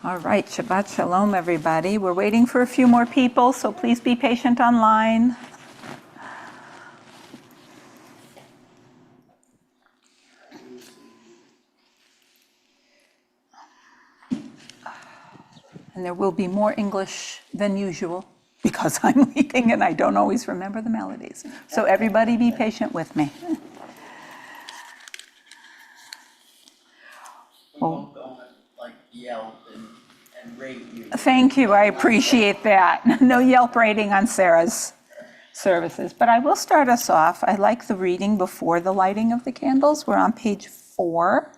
All right, Shabbat Shalom, everybody. We're waiting for a few more people, so please be patient online. And there will be more English than usual because I'm leading and I don't always remember the melodies. So everybody be patient with me. Don't like yell and rate you. Thank you, I appreciate that. No Yelp rating on Sarah's services. But I will start us off. I like the reading before the lighting of the candles. We're on page 4.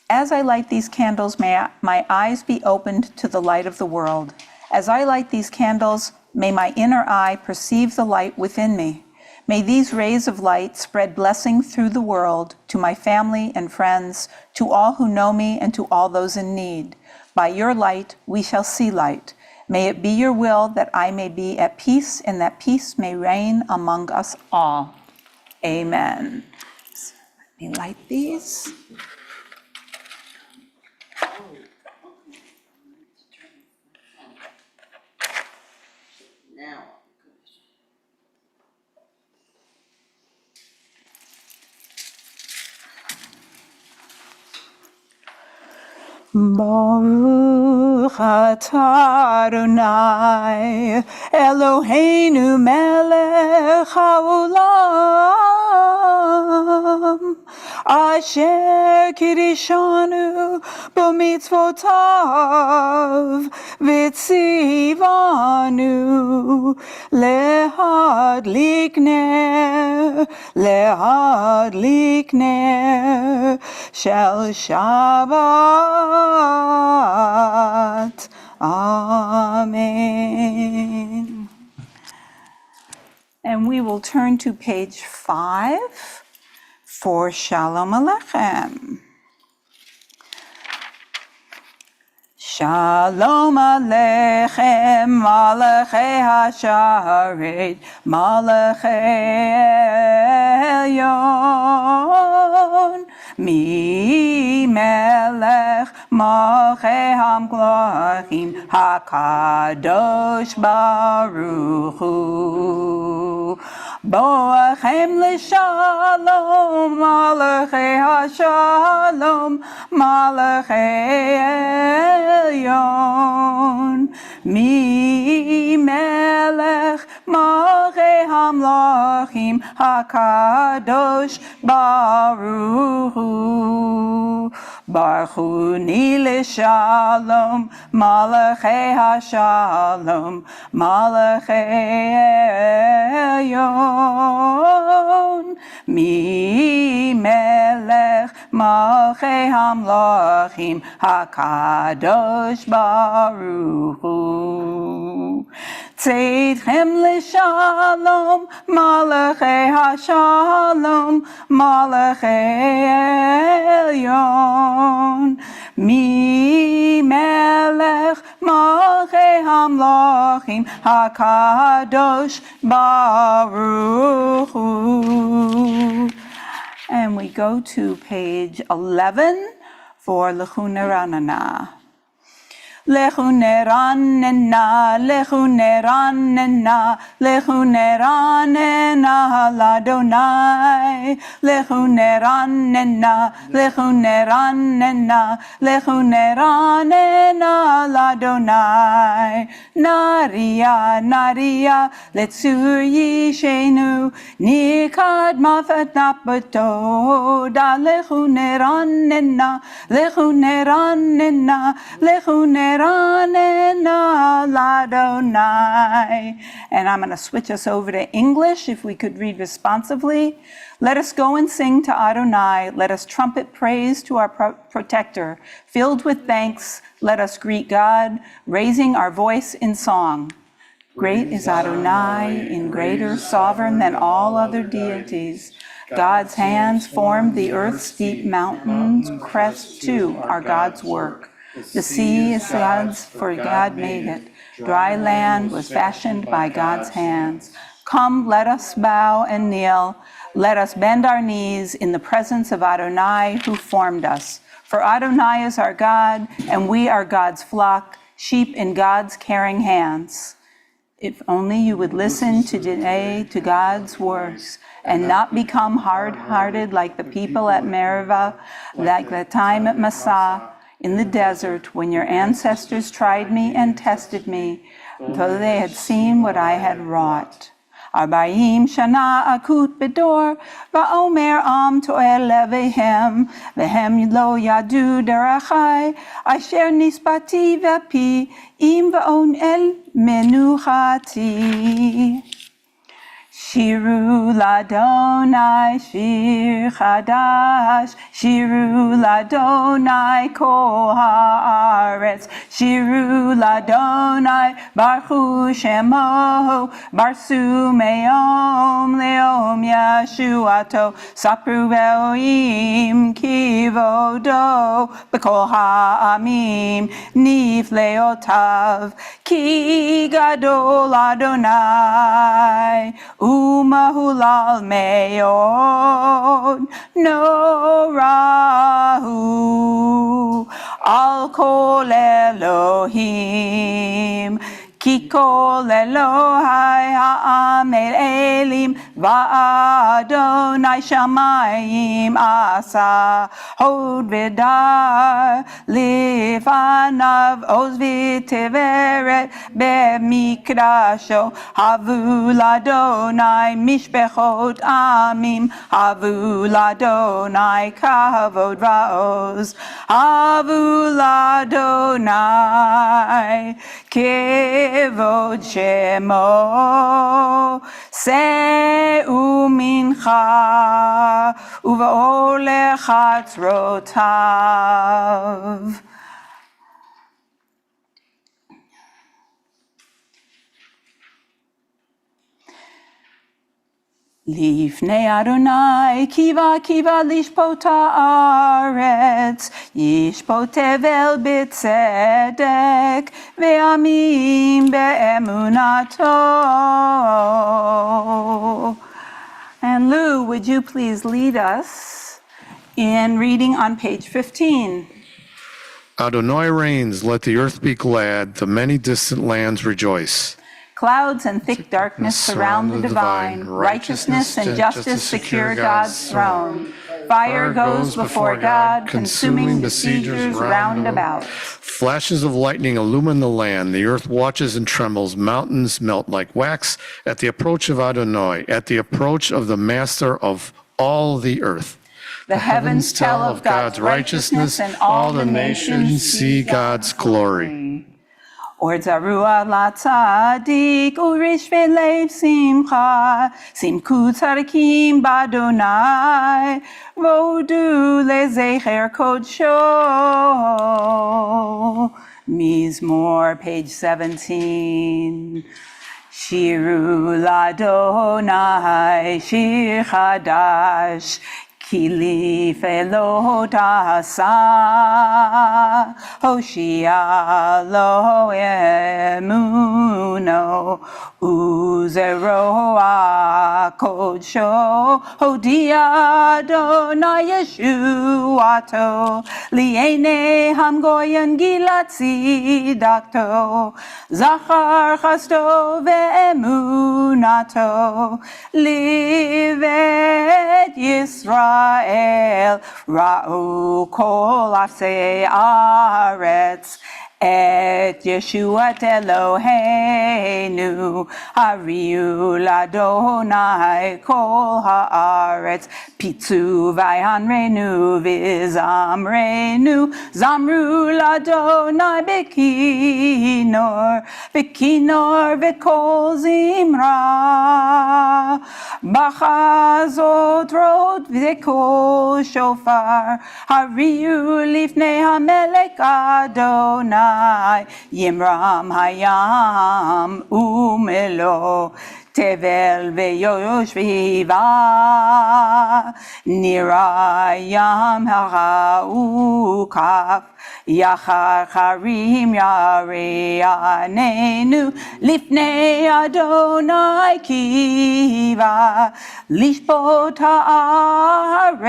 As I light these candles, may my eyes be opened to the light of the world. As I light these candles, may my inner eye perceive the light within me. May these rays of light spread blessing through the world to my family and friends, to all who know me and to all those in need. By your light, we shall see light. May it be your will that I may be at peace and that peace may reign among us all. Amen. So let me light these. Now. Baruch atah Adonai Eloheinu melech haolam asher kiddushanu b'mitzvotav v'tzivanu lehadlik ner shel Shabbat. Amen. And we will turn to page 5 for Shalom Aleichem. Shalom Aleichem, Malachei HaSharet, Malachei Elyon, Mi Melech Malchei HaMelachim, HaKadosh Baruch Hu. Boachem l'shalom, Malachei HaShalom, Malachei Elyon, Mi Melech Malchei HaMelachim, HaKadosh Baruch Hu. Baruchuni l'shalom, Malachei HaShalom, Malachei Elyon, Mi Melech Malchei HaMelachim, HaKadosh Baruch Hu. Tzedchem l'shalom, Malachei HaShalom, Malachei Elyon, Mi Melech Malchei HaMelachim, HaKadosh Baruch Hu. And we go to page 11 for Lechuneranana. Lechuneranena, lechuneranena, lechuneranena ladonai. Lechuneranena, lechuneranena, lechuneranena ladonai. Naria, naria, letzur yishenu, nikad mafat napatoda. Lechuneranena, lechuneranena, lechuneranena ladonai. And I'm going to switch us over to English if we could read responsively. Let us go and sing to Adonai. Let us trumpet praise to our protector. Filled with thanks, let us greet God, raising our voice in song. Great is Adonai, and greater sovereign than all other deities. God's hands formed the earth's deep mountains, crests too are God's work. The sea is God's, for God made it. Dry land was fashioned by God's hands. Come, let us bow and kneel. Let us bend our knees in the presence of Adonai who formed us. For Adonai is our God, and we are God's flock, sheep in God's caring hands. If only you would listen today to God's words and not become hard-hearted like the people at Meribah, like the time at Massah in the desert when your ancestors tried me and tested me, though they had seen what I had wrought. 40 שנה אקוט בדור, ואומר עם טועה לביהם, והם לא ידעו דרכי, אשר נשבעתי בפי, אם ואון אל מנוחתי. שירו לאדוני שיר חדש, שירו לאדוני כל הארץ, שירו לאדוני ברכו שמו, ברסו מיום ליום ישועתו, ספרו אלוהים כבודו בכל העמים נפלאותיו, כי גדול אדוני ומהולל מאוד, נורא הוא על כל אלוהים. כי כל אלוהי העם אלים, ואדוני שמיים עשה, הוד ודר לפניו, עוז ותפארת במקדשו. הבו לאדוני משפחות עמים, הבו לאדוני כבוד ועוז, הבו לאדוני כבוד שמו, שאו מנחה ובאור לחצרותיו. לפני אדוני קיווה לשפוט הארץ, ישפוט תבל בצדק ועמים באמונתו. And Lou, would you please lead us in reading on page 15? Adonai reigns, let the earth be glad, the many distant lands rejoice. Clouds and thick darkness surround the divine. Righteousness and justice secure God's throne. Fire goes before God, consuming besiegers round about. Flashes of lightning illumine the land. The earth watches and trembles. Mountains melt like wax at the approach of Adonai, at the approach of the Master of all the earth. The heavens tell of God's righteousness, and all the nations see God's glory. Or zarua la tzadik, urish velev simcha, simku tzadikim badonai, vodu lezecher kodsho. Mizmor, page 17. Shiru ladonai, shir chadash, Ki Elot asa, Hoshia lo emuno, Uzeroa kodsho, Hodia Adonai Yeshuato, Liene hamgoyan gilatzi dakto, Zachar chasto ve'emunato, Livet Yisrael, Ra'u kol afsei aretz, Et Yeshuat Eloheinu, Hariu Ladonai kol haaretz, Pitzu v'yanrenu v'zamrenu, Zamru Ladonai b'kinor v'kol zimra, B'chazot rod v'kol shofar, Hariu lifnei hamelech Adonai, Yimram hayam umelo, tevel veyoshviva nirayam haraukaf yachar harim yareanenu lifnei Adonai kiva lishbot haaretz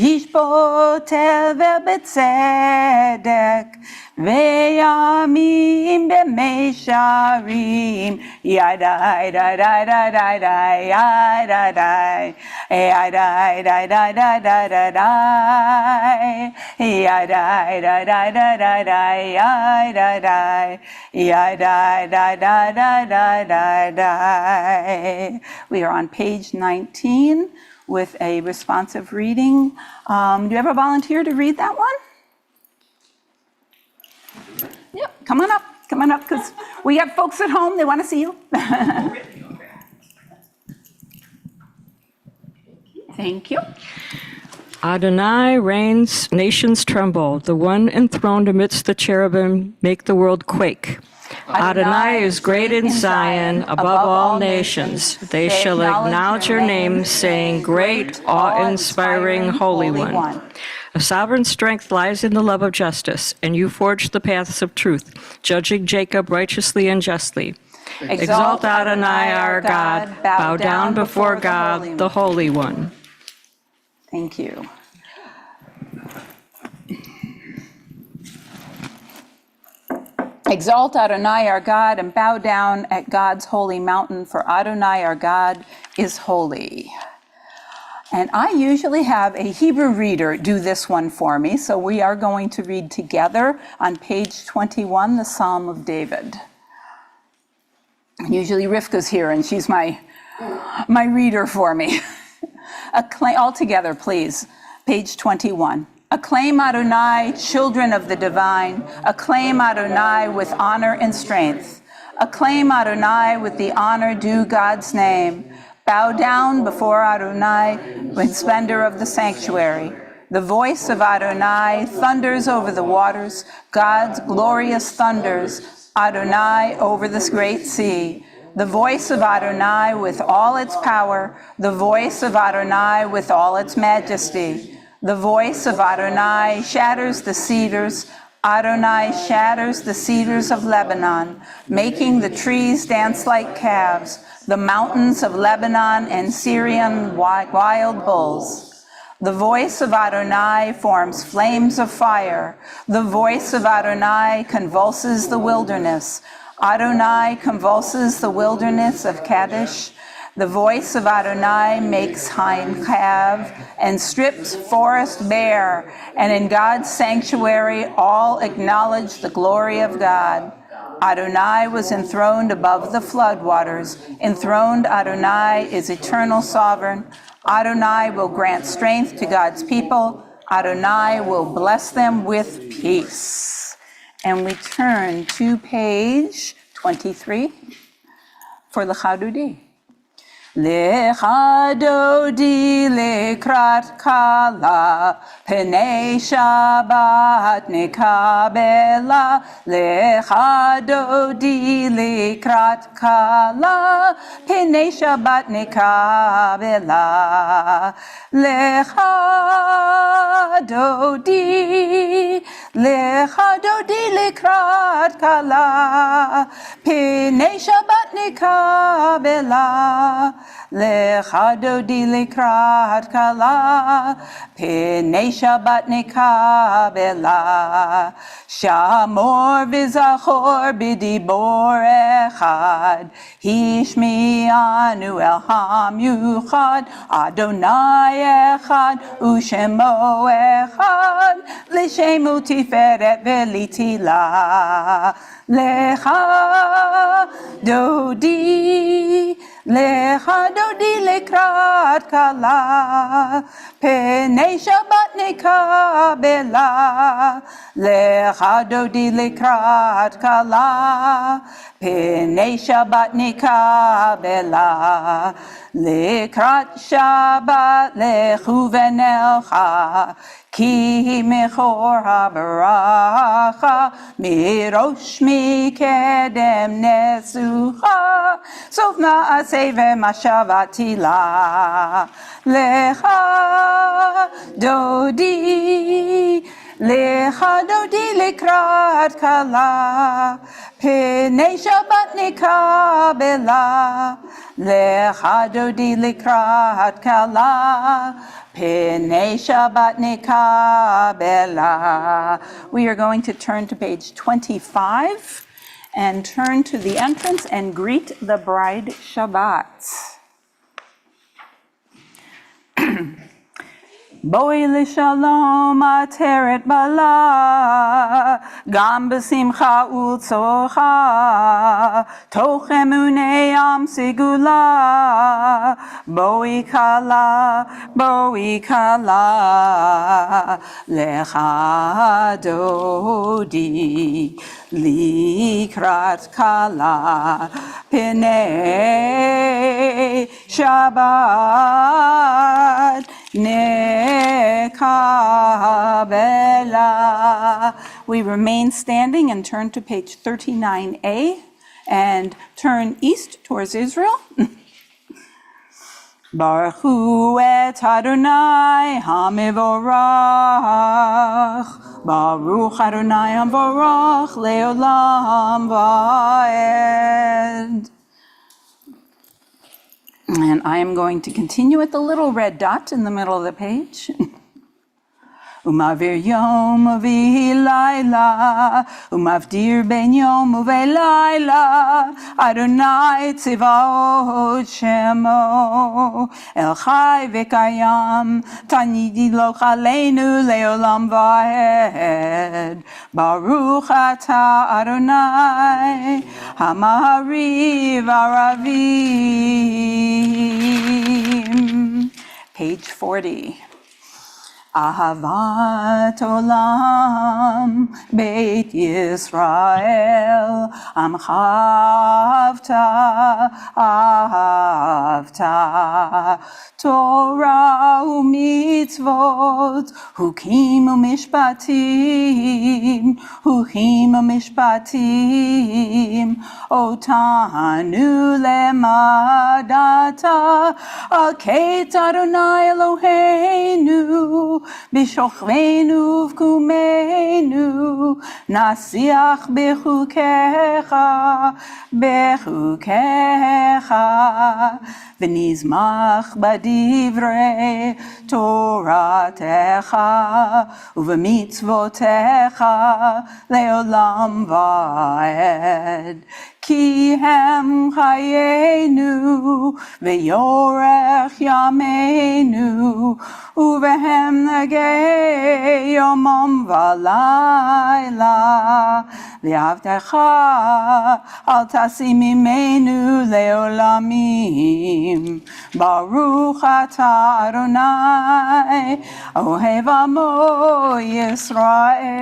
yishbot tevel betzedek Veyamim b'meisharim yadai dai dai dai dai dai yadai dai yadai dai dai dai dai dai dai yadai dai dai dai dai dai yadai dai yadai dai dai dai dai dai dai. We are on page 19 with a responsive reading. Do you have a volunteer to read that one? Yep, come on up, because we have folks at home, they want to see you. Thank you. Adonai reigns, nations tremble. The one enthroned amidst the cherubim make the world quake. Adonai is great in Zion, above all nations. They shall acknowledge your name, saying, Great, awe-inspiring, Holy One. A sovereign strength lies in the love of justice, and you forge the paths of truth, judging Jacob righteously and justly. Exalt Adonai, our God. Bow down before God, the Holy One. Thank you. Exalt Adonai, our God, and bow down at God's holy mountain, for Adonai, our God, is holy. And I usually have a Hebrew reader do this one for me, so we are going to read together on page 21, the Psalm of David. Usually Rivka's here, and she's my reader for me. All together, please. Page 21. Acclaim Adonai, children of the divine. Acclaim Adonai with honor and strength. Acclaim Adonai with the honor due God's name. Bow down before Adonai with splendor of the sanctuary. The voice of Adonai thunders over the waters, God's glorious thunders, Adonai over this great sea. The voice of Adonai with all its power, the voice of Adonai with all its majesty. The voice of Adonai shatters the cedars, Adonai shatters the cedars of Lebanon, making the trees dance like calves, the mountains of Lebanon and Syrian wild bulls. The voice of Adonai forms flames of fire. The voice of Adonai convulses the wilderness. Adonai convulses the wilderness of Kadesh. The voice of Adonai makes hind calve and strips forest bare. And in God's sanctuary, all acknowledge the glory of God. Adonai was enthroned above the floodwaters. Enthroned Adonai is eternal sovereign. Adonai will grant strength to God's people. Adonai will bless them with peace. And we turn to page 23 for the Chadudi. Lecha dodi lekrat kala, penei Shabbat nekabela. Lecha dodi lekrat kala, penei Shabbat nekabela. Lecha dodi lekrat kala, penei Shabbat nekabela. Lecha dodi lekrat kala, penei Shabbat nekabela. Shamor v'zachor b'dibor echad, hishmi'anu el hamiuchad, Adonai echad, u'shemo echad, l'shemu tiferet v'litila. Lecha dodi לך דודי לקראת כלה, פני שבת נקבלה. לך דודי לקראת כלה, פני שבת נקבלה. לקראת שבת לכו ונלכה, כי מכור הברכה, מראש מקדם נסוכה, סוף נעשה ומשבתי לה. לך דודי, לך דודי לקראת כלה, פני שבת נקבלה. לך דודי לקראת כלה, פני שבת נקבלה. We are going to turn to page 25 and turn to the entrance and greet the bride Shabbat. בואי לשלום עטרת בעלה, גם בשמחה ולצוחה, תוך אמוני עם סגולה. בואי כלה, בואי כלה, לך דודי לקראת כלה, פני שבת Nekabela. We remain standing and turn to page 39a and turn east towards Israel. Baruch hu et Adonai hamivorach. Baruch Adonai hamivorach leolam va'ed. And I am going to continue with the little red dot in the middle of the page. Umavir yom uvilayla, umavdir ben yom uvelayla, Adonai tzivaot shemo, El chai v'kayam, tanidi lo chaleinu leolam va'ed. Baruch ata Adonai, hamahariv aravim. Page 40. Ahavat olam Beit Yisrael Amcha ahavta Torah u'mitzvot Hukim u'mishpatim Otanu lemadata Aket Adonai Eloheinu B'shochvenu v'kumenu Nasiach bechukecha V'nizmach b'divrei Toratecha U'v'mitzvotecha Leolam va'ed Ki hem chayenu ve'yorech yameinu uvehem nagei yomam v'layla v'yavtecha al tasi mimenu leolamim Baruch ata Adonai ohev amo Yisrael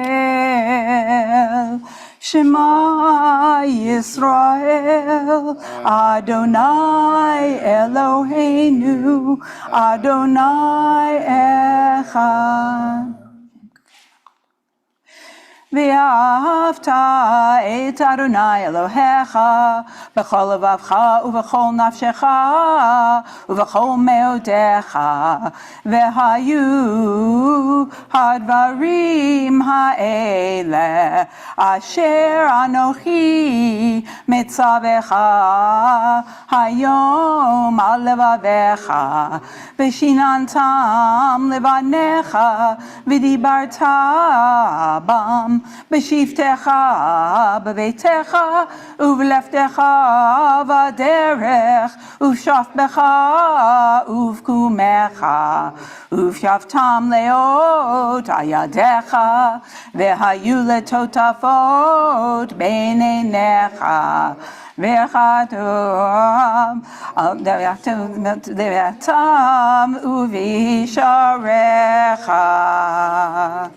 Shema Yisrael, Adonai Eloheinu, Adonai Echad. Ve'ahavta et Adonai Elohecha b'chol levavcha u'v'chol nafshecha u'v'chol meodecha ve'hayu hadvarim ha'ele asher anochi mitzavecha hayom al levavecha v'shinantam levanecha v'dibarta bam B'shiftecha b'veitecha uv'leftecha v'derech uv'shafbecha uv'kumecha uv'shavtam leot ayadecha ve'hayu letotafot b'neinecha v'chatom devatam uvisharecha.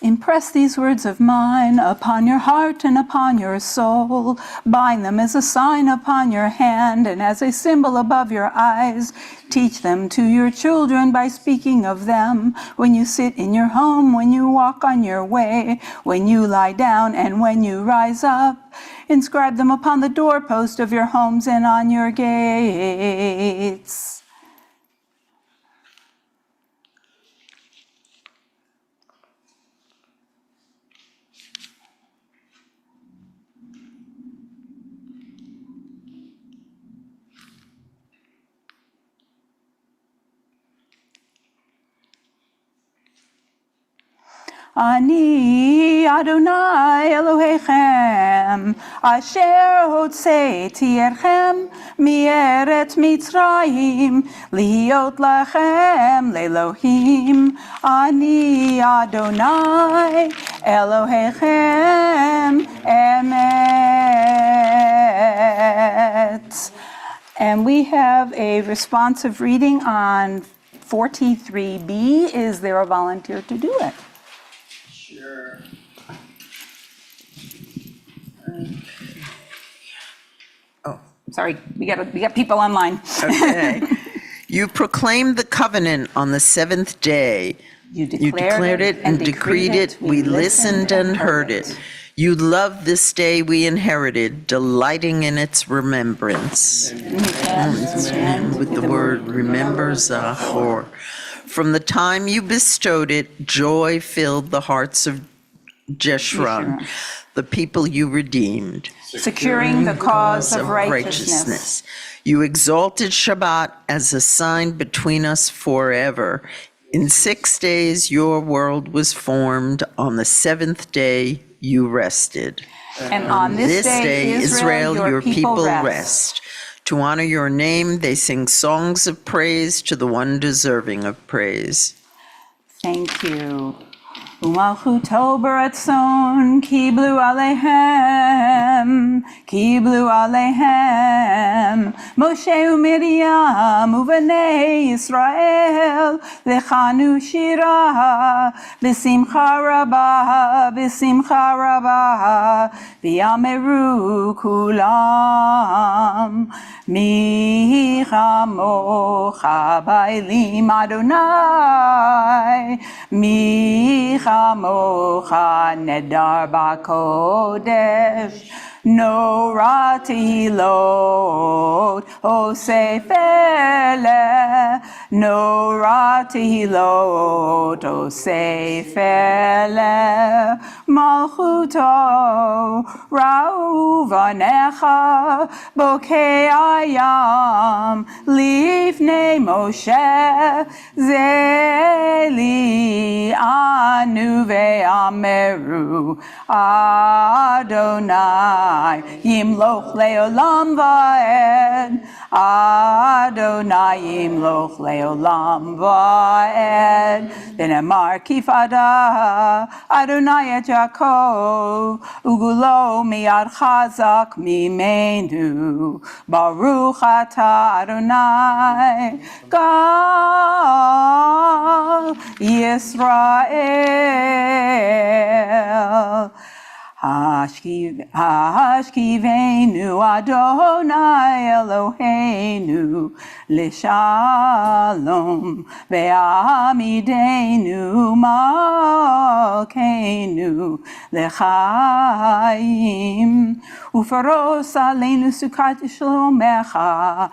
Impress these words of mine upon your heart and upon your soul. Bind them as a sign upon your hand and as a symbol above your eyes. Teach them to your children by speaking of them when you sit in your home, when you walk on your way, when you lie down and when you rise up. Inscribe them upon the doorpost of your homes and on your gates. Ani Adonai Elohechem, Asher Hotzeiti Erchem Mi'eret Mitzrayim, Liot Lachem Le'Elohim. Ani Adonai Elohechem Emet. And we have a responsive reading on 43b. Is there a volunteer to do it? Sure. Sorry, we got people online. Okay. You proclaimed the covenant on the seventh day. You You declared it and decreed it. We listened and heard it. You loved this day we inherited, delighting in its remembrance. And with the word remember, Zachor. From the time you bestowed it, joy filled the hearts of Jeshurun, the people you redeemed. Securing the cause of righteousness. You exalted Shabbat as a sign between us forever. In 6 days your world was formed. On the seventh day you rested. And on this day, Israel, your people rest. To honor your name, they sing songs of praise to the one deserving of praise. Thank you. Umalchuto baratzon kiblu alehem, Moshe u'Miriam u'Bnei Yisrael lechanu shira b'simcha rabah v'yameru kulam mi chamocha ba'elim Adonai mi chamocha nedar b'kodesh no ratihilot osefele no ratihilot osefele malchuto rauvanecha bokei ayam lifnei Moshe zeli anu ve'ameru Adonai Yimloch leolam va'ed Adonai Yimloch leolam va'ed V'nemar kifada Adonai et Yaakov Ugulo miyad chazak mimenu Baruch ata Adonai Gal Yisrael Hashkivenu Adonai Eloheinu L'shalom Ve'amidenu Malkeinu L'chaim Ufaros aleinu sukat shlomecha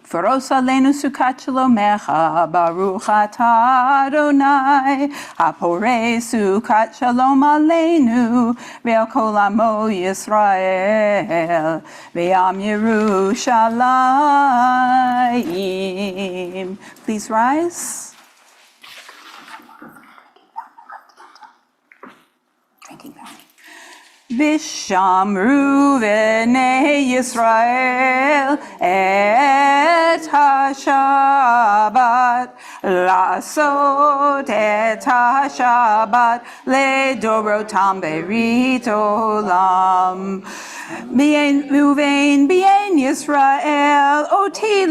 Faros aleinu sukat shalomecha, Baruch atah Adonai, Haporei sukat shalom aleinu, Ve'al kol amo Yisrael, Ve'am Yerushalayim. Please rise. Vishamru v'nei Yisrael et ha-Shabbat לעשות את השבת לדורותם ברית עולם. ובין ישראל אותי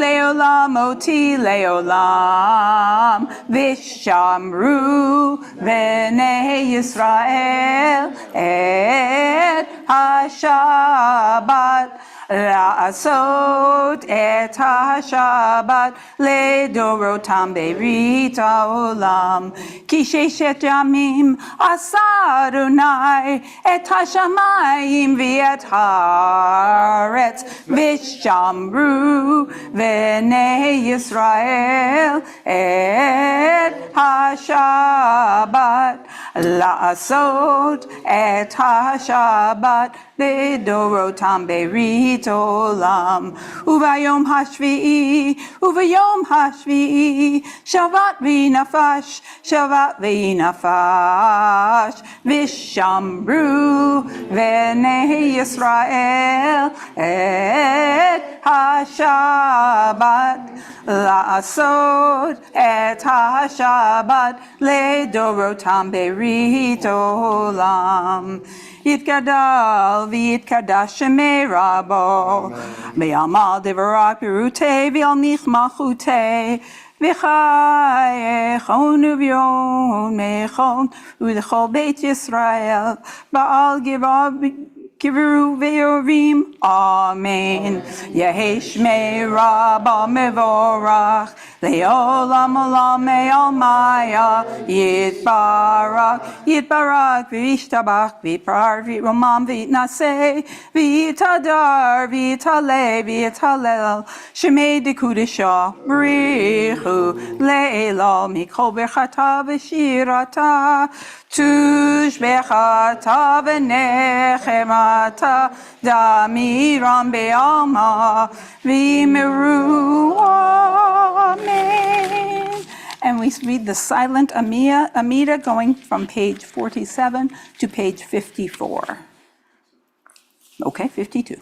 לעולם ושמרו בני ישראל את השבת לעשות את השבת לדורותם ברית העולם. כי 6 ימים עשה אדוני את השמיים ואת הארץ ושמרו בני ישראל את השבת לעשות את השבת לדורותם ברית עולם. וביום השביעי שבת ונפש ושמרו בני ישראל את השבת לעשות את השבת לדורותם ברית עולם. יתגדל ויתקדש שמי רבו בעמל דבריו פירוטי ועל נכמחותי וחייכון וביומכון ולכל בית ישראל בעל גברו ויורים אמן. יהי שמי רבו מבורך לעולם עולם מעלמיה יתברך וישתבח ויתפאר וירומם ויתנשא ויתהדר ויתעלה ויתהלל שמי דקודשו בריחו לעילוי מכל ברכתה ושירתה תושבחתה ונחמתה דמירם בעלמא ויאמרו Amen. And we read the silent Amida going from page 47 to page 54. Okay, 52.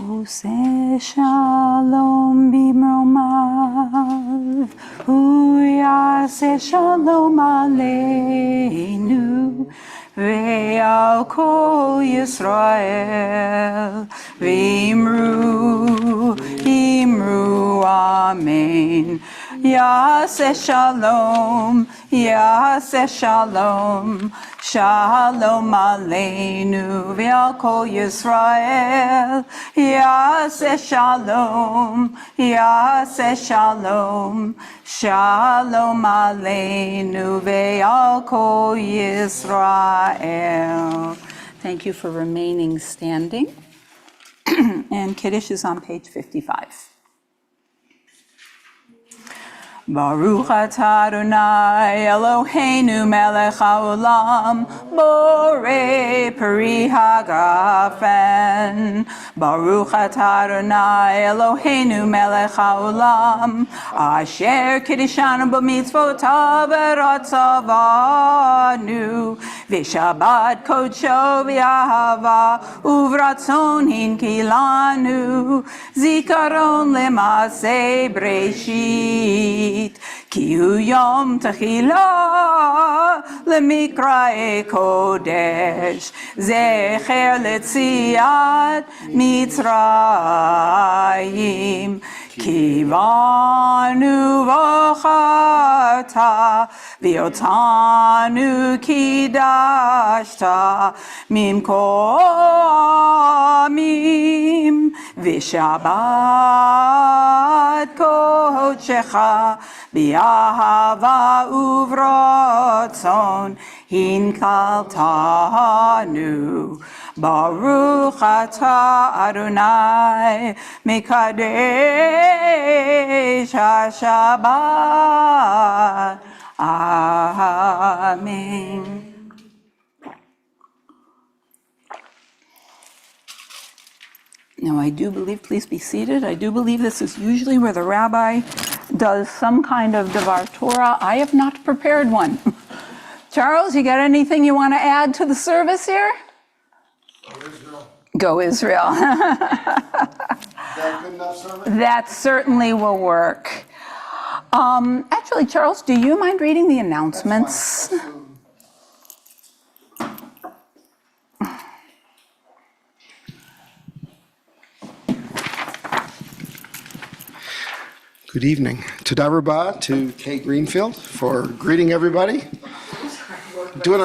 עושה שלום במרומיו, הוא יעשה שלום עלינו ועל כל ישראל, ואמרו אמן. Yaseh Shalom, Yaseh Shalom, Shalom Aleinu ve'al kol Yisrael. Yaseh Shalom, Yaseh Shalom, Shalom Aleinu ve'al kol Yisrael. Thank you for remaining standing. And Kiddush is on page 55. Baruch atah Adonai Eloheinu melech haolam borei peri hagafen. Baruch atah Adonai Eloheinu melech haolam asher kiddishanu b'mitzvotav v'ratzavanu v'shabbat kodsho v'ahava uvratzon hinkilanu zikaron lemasei breshit. Ki hu yom techila lemikrae kodesh zecher letziat Mitzrayim kivanu v'chata v'yotanu kidashta mimkomim v'shabbat kodshecha B'ahava uvratzon hinkaltanu. Baruch atah Adonai mekadesh haShabbat. Amen. Now, I do believe, please be seated, I do believe this is usually where the rabbi does some kind of Devar Torah. I have not prepared one. Charles, you got anything you want to add to the service here? Go Israel. Is that good enough sermon? That certainly will work. Actually, Charles, do you mind reading the announcements? Good evening. Toda Rabah to Kay Greenfield for greeting everybody. Doing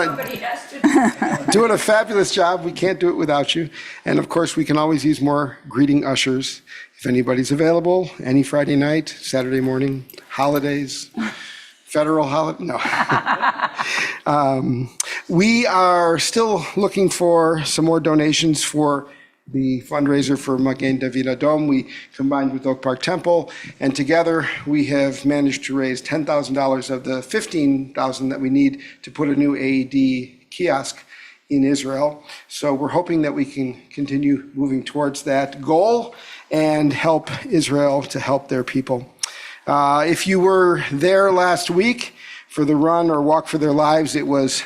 a fabulous job. We can't do it without you. And of course, we can always use more greeting ushers if anybody's available, any Friday night, Saturday morning, holidays, federal holiday. No. We are still looking for some more donations for the fundraiser for Magen David Adom. We combined with Oak Park Temple, and together we have managed to raise $10,000 of the $15,000 that we need to put a new AED kiosk in Israel. So we're hoping that we can continue moving towards that goal and help Israel to help their people. If you were there last week for the Run or Walk for Their Lives, it was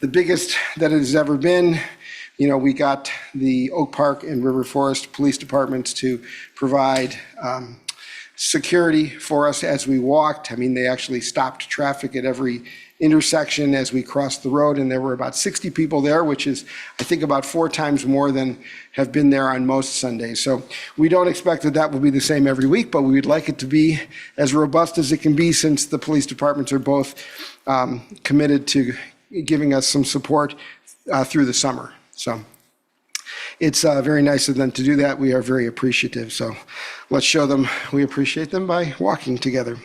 the biggest that it has ever been. You know, we got the Oak Park and River Forest Police Departments to provide security for us as we walked. I mean, they actually stopped traffic at every intersection as we crossed the road, and there were about 60 people there, which is, I think, about 4 times more than have been there on most Sundays. So we don't expect that that will be the same every week, but we would like it to be as robust as it can be, since the police departments are both committed to giving us some support through the summer. So it's very nice of them to do that. We are very appreciative. So let's show them we appreciate them by walking together.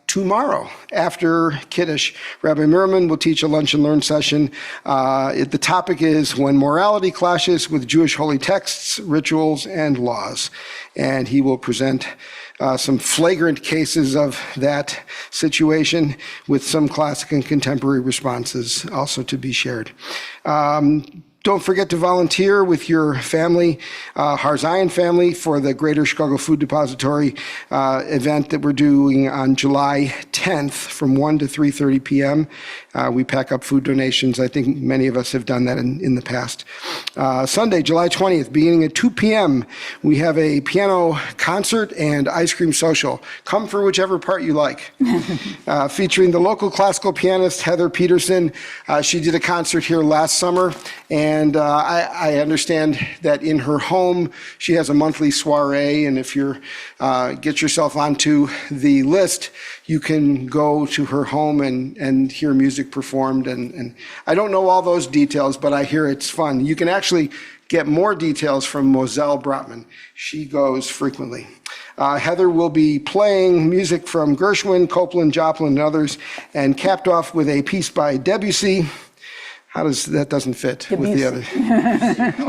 Tomorrow, after Kiddush, Rabbi Merman will teach a lunch and learn session. The topic is when morality clashes with Jewish holy texts, rituals, and laws. And he will present some flagrant cases of that situation with some classic and contemporary responses also to be shared. Don't forget to volunteer with your family, Har Zion family, for the Greater Chicago Food Depository event that we're doing on July 10th from 1 to 3:30 p.m. We pack up food donations. I think many of us have done that in the past. Sunday, July 20th, beginning at 2 p.m., we have a piano concert and ice cream social. Come for whichever part you like. Featuring the local classical pianist, Heather Peterson. She did a concert here last summer, and And I understand that in her home, she has a monthly soiree, and if you get yourself onto the list, you can go to her home and hear music performed. And I don't know all those details, but I hear it's fun. You can actually get more details from Moselle Brotman. She goes frequently. Heather will be playing music from Gershwin, Copland, Joplin, and others, and capped off with a piece by Debussy. How does that doesn't fit with the other?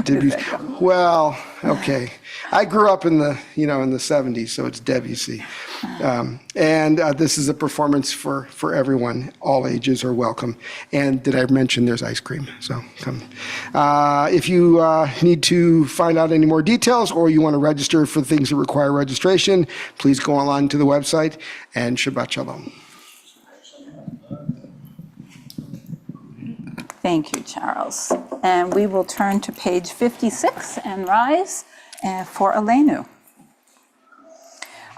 Debussy. Well, okay. I grew up in the 70s, so it's Debussy. And this is a performance for everyone. All ages are welcome. And did I mention there's ice cream? So come. If you need to find out any more details or you want to register for things that require registration, please go online to the website, and Shabbat Shalom. Thank you, Charles. And we will turn to page 56 and rise for Aleinu.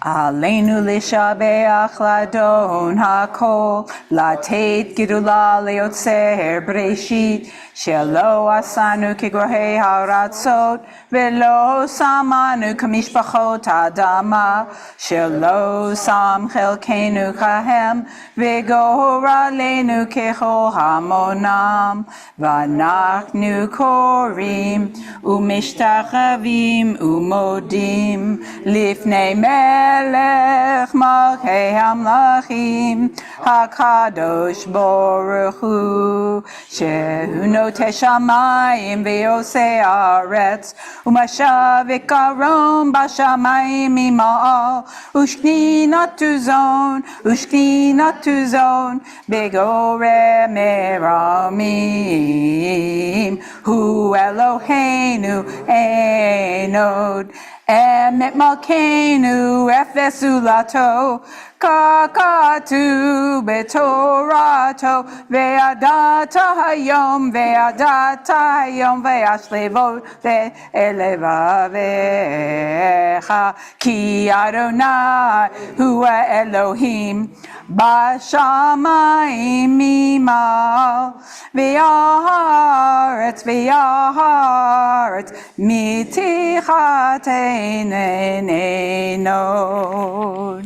Aleinu lishabeach ladon hakol, latet gidula leotzer breshit, shelo asanu kigrohei haratzot, velo samanu kamishpachot adama, shelo sam chelkenu kahem, vigora leinu kechol hamonam, vanachnu korim, umishtachavim, umodim, lifnei Melech Malchei Hamlachim HaKadosh Baruch Hu Shehu Notei Shamayim Ve'osei Haaretz Umashav Ikaron Bashamayim Ima'al Ushkinatu Zon Begore Meramim Hu Eloheinu Einod Emet Malkeinu Efesu Lato Kakatu Betorato Ve'adata Hayom Ve'ashlevot Ve'elevavecha Ki Adonai Hua Elohim Bashamayim Imal Ve'aharetz Mitichat Einenod.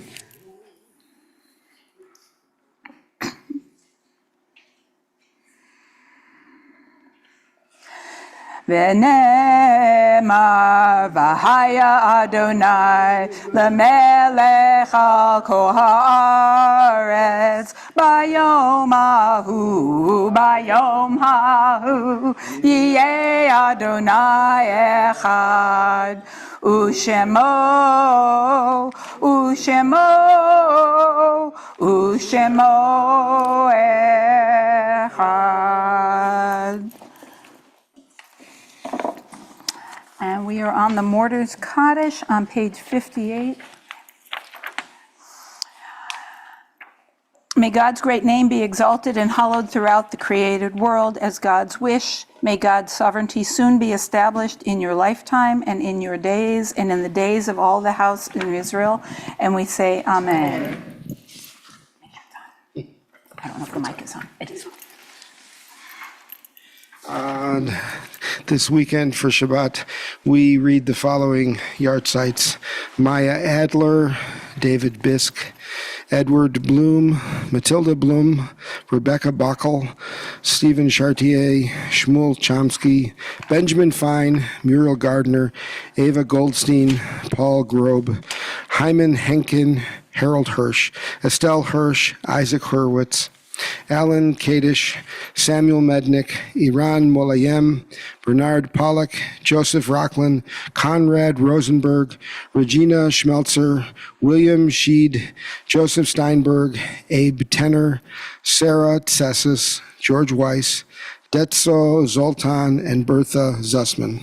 V'nemar v'haya Adonai l'melech al kol haaretz bayom hahu yeh Adonai echad ushemo echad. And we are on the Mortar's Kaddish on page 58. May God's great name be exalted and hallowed throughout the created world as God's wish. May God's sovereignty soon be established in your lifetime and in your days and in the days of all the house in Israel. And we say, Amen. I don't know if the mic is on. It is on. This weekend for Shabbat, we read the following yahrzeits: Maya Adler, David Bisk, Edward Bloom, Matilda Bloom, Rebecca Bockel, Stephen Chartier, Shmuel Chomsky, Benjamin Fine, Muriel Gardner, Ava Goldstein, Paul Grobe, Hyman Henkin, Harold Hirsch, Estelle Hirsch, Isaac Hurwitz, Alan Kadish, Samuel Mednick, Iran Molayem, Bernard Pollack, Joseph Rocklin, Conrad Rosenberg, Regina Schmelzer, William Sheed, Joseph Steinberg, Abe Tenner, Sarah Tsessis, George Weiss, Detso Zoltan, and Bertha Zussman.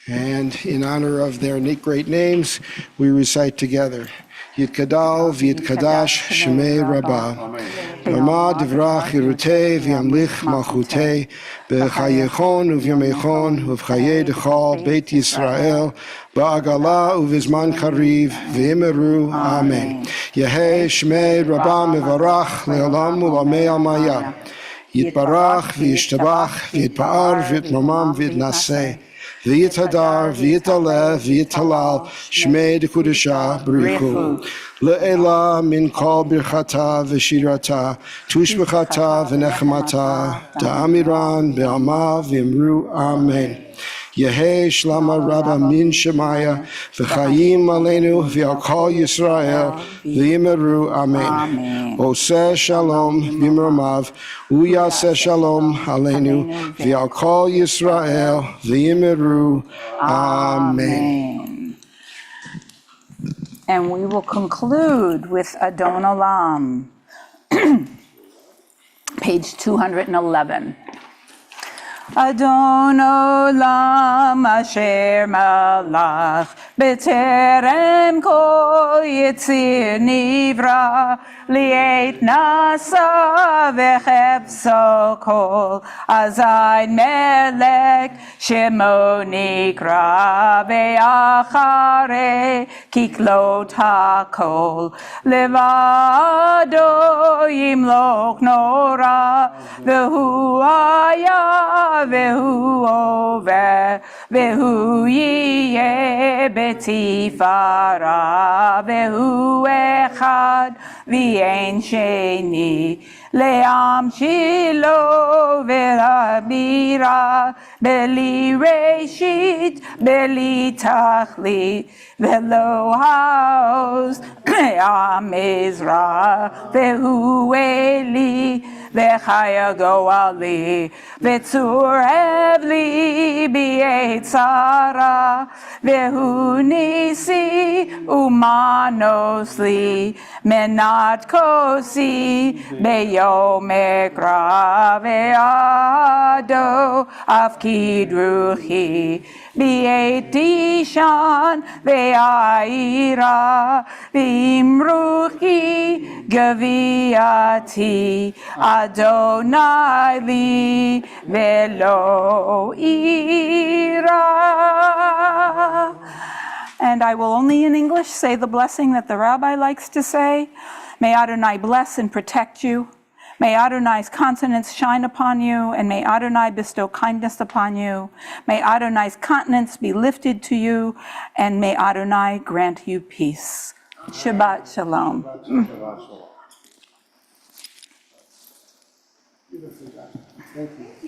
And in honor of their great names, we recite together. Yitkadal v'yitkadash shemei Rabbah. Rama divrach yirutei v'yamlich malchutei b'chayechon u'v'yamechon u'v'chayei dechal Beit Yisrael ba'agala u'v'zman kariv v'yimeru. Amen. Yehei shemei Rabbah mevarach le'olam u'lamei almaya. יתברך וישתבח ויתפאר ויתרומם ויתנשא. ויתהדר ויתעלה ויתהלל שמי דקודשה בריחו. לעילה מן כל ברכתה ושירתה, תושבחתה ונחמתה, דאמירן בעלמא ואמרו אמן. יהי שלמה רבה מן שמיה, וחיים עלינו ועל כל ישראל, ואמרו אמן. עושה שלום במרומיו, הוא יעשה שלום עלינו ועל כל ישראל, ואמרו amen. And we will conclude with Adon Olam, page 211. Adon Olam asher malach b'terem kol yitzir nivra li'et nasa v'chepso kol azayin melech shemo nikra ve'acharei kiklot hakol levado yimloch nora v'hu haya והוא עובר, והוא יהיה בתפארה, והוא אחד ואין שני, לעם שילה ולבירה, בלי ראשית, בלי תכלית, ולא העוז המזרח, והוא אלי, וחיה גואלי, וצור הבלי בעת צרה, והוא ניסי ומנוס לי, מנת כוסי ביום אקרא, ועדו אפקיד רוחי, בעת תישן ועירה, ועם רוחי גבייתי, אדוני לי ולא אירא. And I will only in English say the blessing that the rabbi likes to say. May Adonai bless and protect you. May Adonai's countenance shine upon you, and may Adonai bestow kindness upon you. May Adonai's countenance be lifted to you, and may Adonai grant you peace. Shabbat shalom. Thank you.